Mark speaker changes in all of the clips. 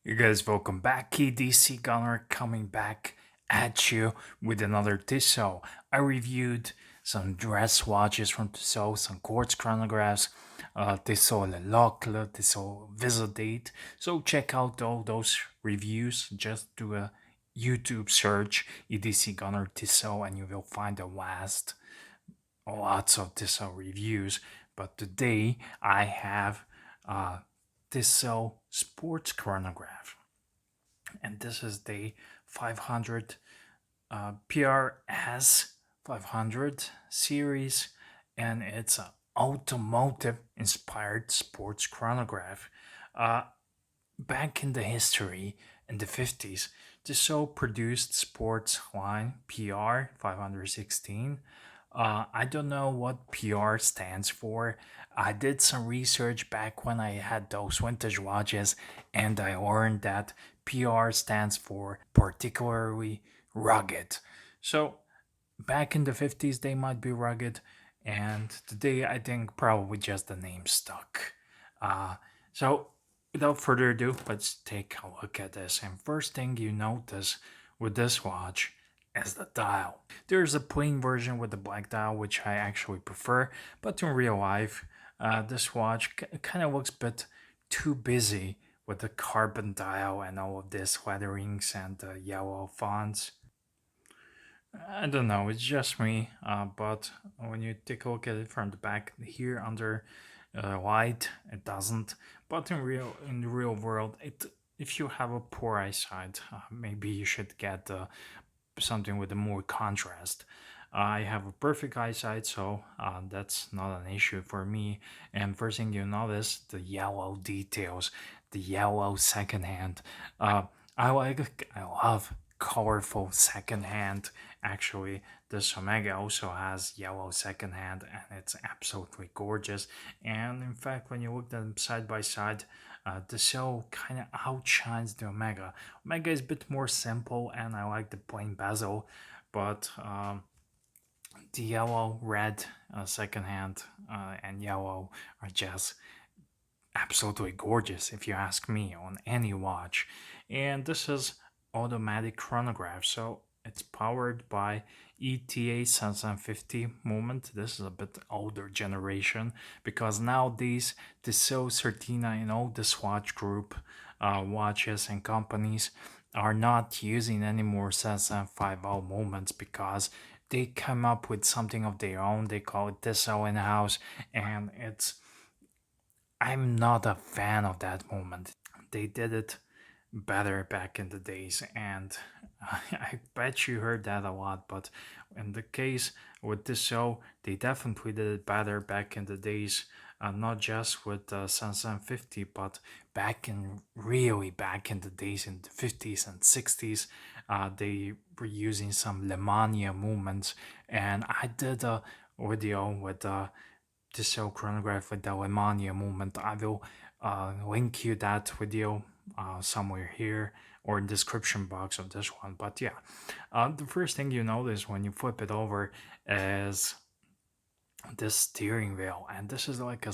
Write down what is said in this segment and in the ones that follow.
Speaker 1: You guys, welcome back. KDC Gunner coming back at you with another Tissot. I reviewed some dress watches from Tissot, some quartz chronographs, Tissot Le Locle, Tissot Bezel date. So check out all those reviews. Just do a YouTube search EDC Gunner Tissot and you will find lots of Tissot reviews. But today I have Tissot Sports Chronograph, and this is the 500 PRS 500 series, and it's an automotive inspired sports chronograph. Uh, Back in the history in the 50s, Tissot produced sports line PR 516. I don't know what PR stands for. I did some research back when I had those vintage watches, and I learned that PR stands for particularly rugged. So back in the 50s, they might be rugged, and today I think probably just the name stuck. So without further ado, let's take a look at this. And first thing you notice with this watch is the dial. There's a plain version with the black dial, which I actually prefer, but in real life, this watch kind of looks a bit too busy with the carbon dial and all of this letterings and the yellow fonts. I don't know, it's just me, but when you take a look at it from the back here under light, it doesn't. But in the real world, if you have a poor eyesight, maybe you should get something with a more contrast. I have a perfect eyesight, so that's not an issue for me. And first thing you notice, the yellow details, the yellow second hand. I love colorful second hand. Actually, this Omega also has yellow second hand, and it's absolutely gorgeous. And in fact, when you look at them side by side, the Cell kind of outshines the Omega. Omega is a bit more simple, and I like the plain bezel, but the yellow, red, second hand, and yellow are just absolutely gorgeous, if you ask me, on any watch. And this is automatic chronograph, so it's powered by ETA 750 movement. This is a bit older generation because nowadays the So Certina and all the Swatch Group watches and companies are not using any more 750 movements because they come up with something of their own. They call it Tissot in-house, and I'm not a fan of that movement. They did it better back in the days, and I bet you heard that a lot. But in the case with this show, they definitely did it better back in the days. Not just with Sansan 50, but back in the days in the 50s and 60s, they were using some Lemania movements, and I did a video with Tissot chronograph with the Lemania movement. I will link you that video somewhere here or in description box of this one. But yeah, the first thing you notice when you flip it over is this steering wheel, and this is like a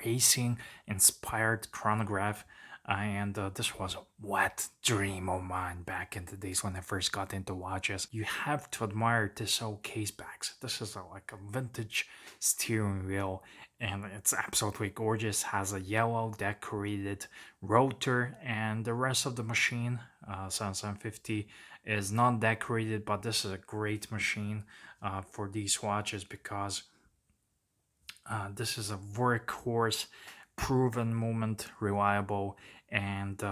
Speaker 1: racing inspired chronograph, and this was a wet dream of mine back in the days when I first got into watches. You have to admire this old case backs. This is like a vintage steering wheel, and it's absolutely gorgeous. Has a yellow decorated rotor, and the rest of the machine, 7750, is not decorated, but this is a great machine for these watches because this is a workhorse, proven movement, reliable, and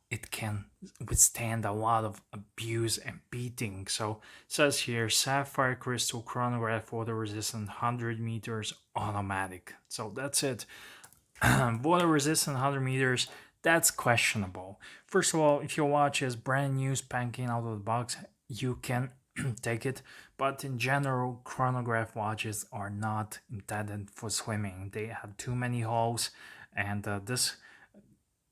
Speaker 1: it can withstand a lot of abuse and beating. So it says here, sapphire crystal chronograph, water resistant, 100 meters, automatic. So that's it. Water resistant 100 meters, that's questionable. First of all, if your watch is brand new, spanking out of the box, you can take it. But in general, chronograph watches are not intended for swimming. They have too many holes, and this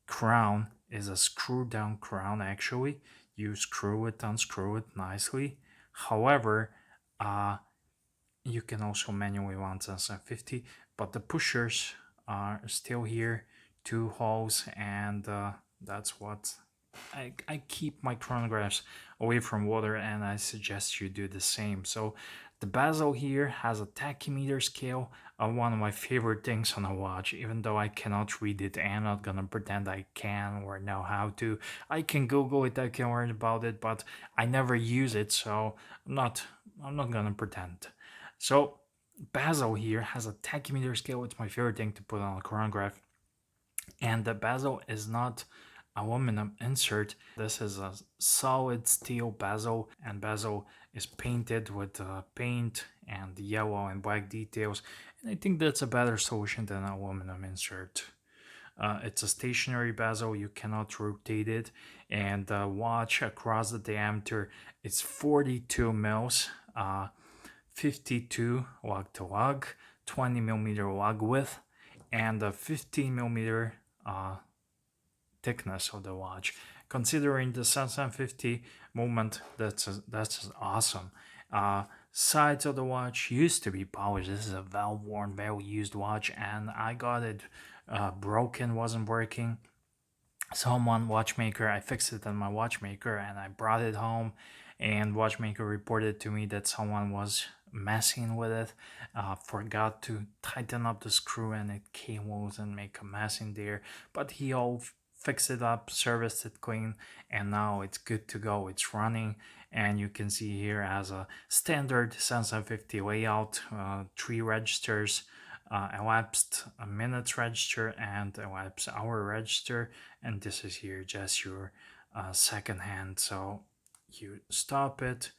Speaker 1: crown is a screw down crown actually. You screw it, unscrew it nicely. However, you can also manually run 750, but the pushers are still here, two holes, and That's what I keep my chronographs away from water, and I suggest you do the same. So the bezel here has a tachymeter scale, one of my favorite things on a watch, even though I cannot read it. I'm not gonna pretend I can or know how to. I can Google it, I can learn about it, but I never use it, so I'm not gonna pretend. So bezel here has a tachymeter scale. It's my favorite thing to put on a chronograph, and the bezel is not aluminum insert. This is a solid steel bezel, and bezel is painted with paint and yellow and black details, and I think that's a better solution than aluminum insert. It's a stationary bezel, you cannot rotate it, and the watch across the diameter is 42 mils, 52 lug to lug, 20 millimeter lug width, and a 15 millimeter thickness of the watch. Considering the Sun 50 movement, that's awesome. Sides of the watch used to be polished. This is a well-worn, well-used watch, and I got it broken, wasn't working. Someone watchmaker, I fixed it on my watchmaker, and I brought it home, and watchmaker reported to me that someone was messing with it, forgot to tighten up the screw, and it came loose and make a mess in there. But he all fixed it up, serviced it clean, and now it's good to go. It's running, and you can see here as a standard Sansa 50 layout, 3 registers, elapsed a minutes register and elapsed hour register, and this is here just your second hand. So you stop it,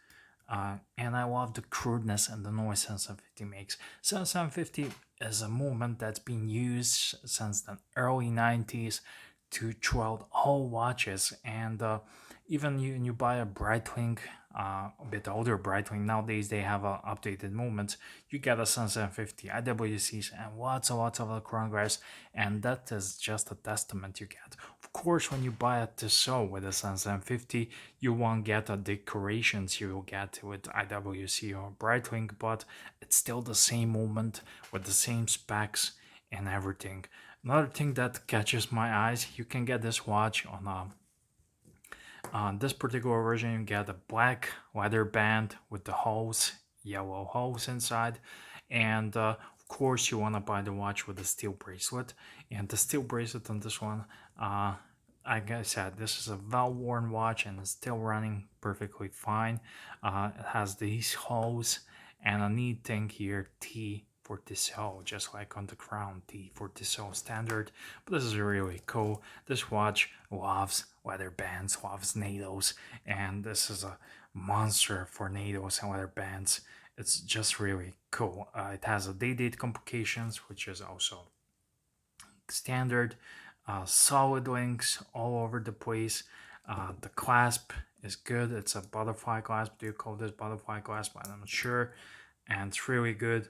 Speaker 1: and I love the crudeness and the noise Sense 50 makes. Sense 50 is a movement that's been used since the early 90s to throughout all watches, and even you buy a Breitling, a bit older Breitling, nowadays they have updated movements. You get a Sunset 50 IWCs and lots of chronographs, and that is just a testament you get. Of course, when you buy a Tissot with a Sunset 50, you won't get the decorations you will get with IWC or Breitling, but it's still the same movement with the same specs and everything. Another thing that catches my eyes, you can get this watch on this particular version. You get a black leather band with the holes, yellow holes inside, and of course you want to buy the watch with the steel bracelet. And the steel bracelet on this one, like I said, this is a well-worn watch and it's still running perfectly fine. It has these holes and a neat thing here, T for Tissot, just like on the crown, T for Tissot standard. But this is really cool. This watch loves leather bands, loves NATOs, and this is a monster for NATOs and leather bands. It's just really cool. It has a day-date complications, which is also standard. Solid links all over the place. The clasp is good. It's a butterfly clasp. Do you call this butterfly clasp? I'm not sure. And it's really good.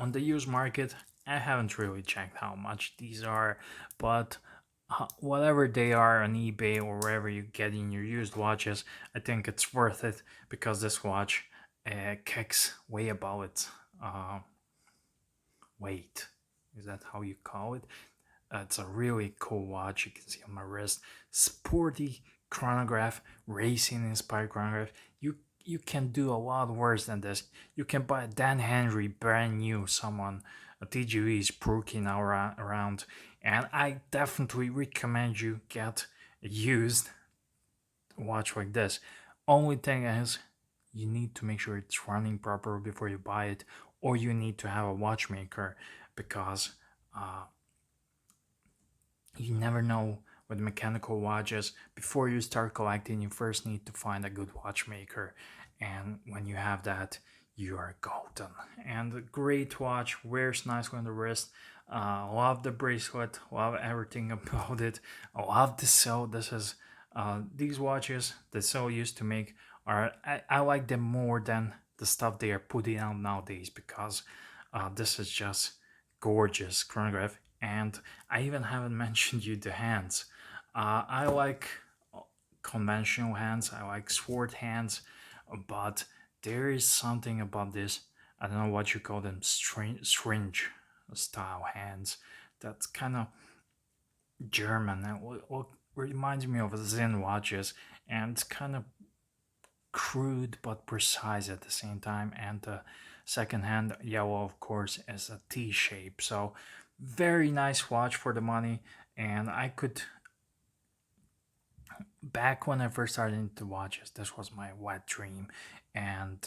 Speaker 1: On the used market, I haven't really checked how much these are, but whatever they are on eBay or wherever you get in your used watches, I think it's worth it because this watch kicks way above its weight. Is that how you call it? It's a really cool watch. You can see on my wrist, sporty chronograph, racing inspired chronograph. You can do a lot worse than this. You can buy a Dan Henry brand new, someone a TGV is broken around, and I definitely recommend you get a used watch like this. Only thing is, you need to make sure it's running proper before you buy it, or you need to have a watchmaker because you never know with mechanical watches. Before you start collecting, you first need to find a good watchmaker, and when you have that, you are golden. And a great watch, wears nicely on the wrist. Love the bracelet, love everything about it. I love the cell. This is these watches that Cell used to make are I like them more than the stuff they are putting out nowadays because this is just gorgeous chronograph. And I even haven't mentioned you the hands. I like conventional hands. I like sword hands, but there is something about this. I don't know what you call them, syringe style hands. That's kind of German. And what reminds me of Zen watches, and it's kind of crude but precise at the same time. And the second hand yellow, of course, is a T shape. So very nice watch for the money. And I could, back when I first started into watches, this was my wet dream, and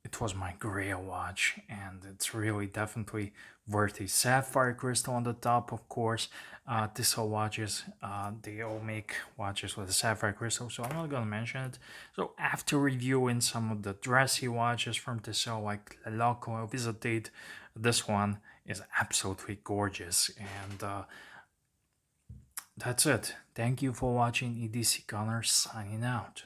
Speaker 1: it was my grail watch, and it's really definitely worth it. Sapphire crystal on the top, of course. Tissot watches, they all make watches with a sapphire crystal, so I'm not gonna mention it. So after reviewing some of the dressy watches from Tissot, like the Loco Visitate, this one is absolutely gorgeous, and that's it. Thank you for watching. EDC Connor signing out.